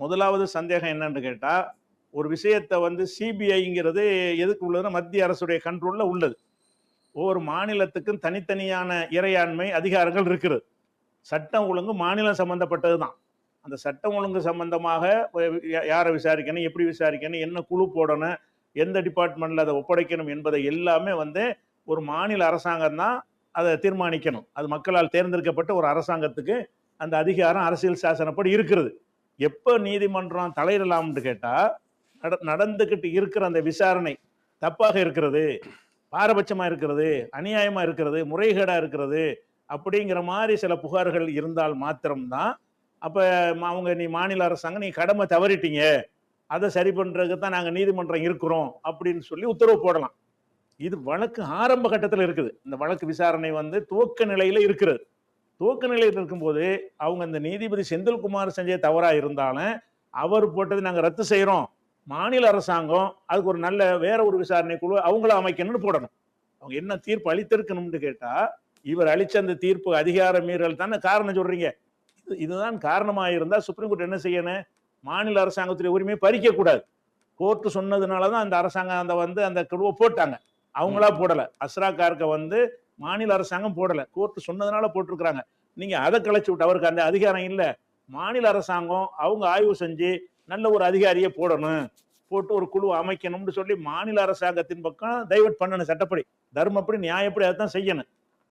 முதலாவது சந்தேகம் என்னன்னு கேட்டா, ஒரு விஷயத்த வந்து சிபிஐங்கிறது எதுக்கு உள்ளதுன்னா, மத்திய அரசுடைய கண்ட்ரோல்ல உள்ளது. ஒவ்வொரு மாநிலத்துக்கும் தனித்தனியான இறையாண்மை அதிகாரங்கள் இருக்கிறது. சட்டம் ஒழுங்கு மாநிலம் சம்பந்தப்பட்டது தான். அந்த சட்டம் ஒழுங்கு சம்பந்தமாக யாரை விசாரிக்கணும், எப்படி விசாரிக்கணும், என்ன குழு போடணும், எந்த டிபார்ட்மெண்ட்ல அதை ஒப்படைக்கணும் என்பதை எல்லாமே வந்து ஒரு மாநில அரசாங்கம் தான் அதை தீர்மானிக்கணும். அது மக்களால் தேர்ந்தெடுக்கப்பட்ட ஒரு அரசாங்கத்துக்கு அந்த அதிகாரம் அரசியல் சாசனப்படி இருக்கிறது. எப்போ நீதிமன்றம் தலையிடலாம்னு கேட்டா, நடந்துகிட்டு இருக்கிற அந்த விசாரணை தப்பாக இருக்கிறது, பாரபட்சமா இருக்கிறது, அநியாயமா இருக்கிறது, முறைகேடா இருக்கிறது அப்படிங்கிற மாதிரி சில புகார்கள் இருந்தால் மாத்திரம்தான் அப்ப அவங்க நீ மாநில அரசாங்கம் நீ கடமை தவறிட்டீங்க, அதை சரி பண்றதுக்கு தான் நாங்க நீதிமன்றம் இருக்கிறோம் அப்படின்னு சொல்லி உத்தரவு போடலாம். இது வழக்கு ஆரம்ப கட்டத்தில் இருக்குது. இந்த வழக்கு விசாரணை வந்து துவக்க நிலையில இருக்கிறது. துவக்க நிலையில் இருக்கும்போது அவங்க இந்த நீதிபதி செந்தில்குமார் செஞ்ச தவறா இருந்தாலும் அவர் போட்டது நாங்க ரத்து செய்யறோம், மாநில அரசாங்கம் அதுக்கு ஒரு நல்ல வேற ஒரு விசாரணை குழு அவங்கள அமைக்கணும்னு போடணும். அவங்க என்ன தீர்ப்பு அளித்திருக்கணும்னு கேட்டா, இவர் அளிச்ச அந்த தீர்ப்பு அதிகார மீறல் தானே காரணம் சொல்றீங்க. இதுதான் காரணமா இருந்தா சுப்ரீம் கோர்ட் என்ன செய்யணும், மாநில அரசாங்கத்துடைய உரிமையை பறிக்க கூடாது. கோர்ட் சொன்னதுனாலதான் அந்த அரசாங்கம் அந்த குழுவை போட்டாங்க. அவங்களா போடல. அஸ்ரா கார்க்க வந்து மாநில அரசாங்கம் போடல, கோர்ட் சொன்னதுனால போட்டிருக்கிறாங்க. நீங்க அதை கலைச்சு விட்டு அவருக்கு அந்த அதிகாரம் இல்ல. மாநில அரசாங்கம் அவங்க ஆய்வு செஞ்சு நல்ல ஒரு அதிகாரியை போடணும், போட்டு ஒரு குழு அமைக்கணும்னு சொல்லி மாநில அரசாங்கத்தின் பக்கம் டைவர்ட் பண்ணணும். சட்டப்படி தர்மப்படி நியாயப்படி அதைத்தான் செய்யணும்.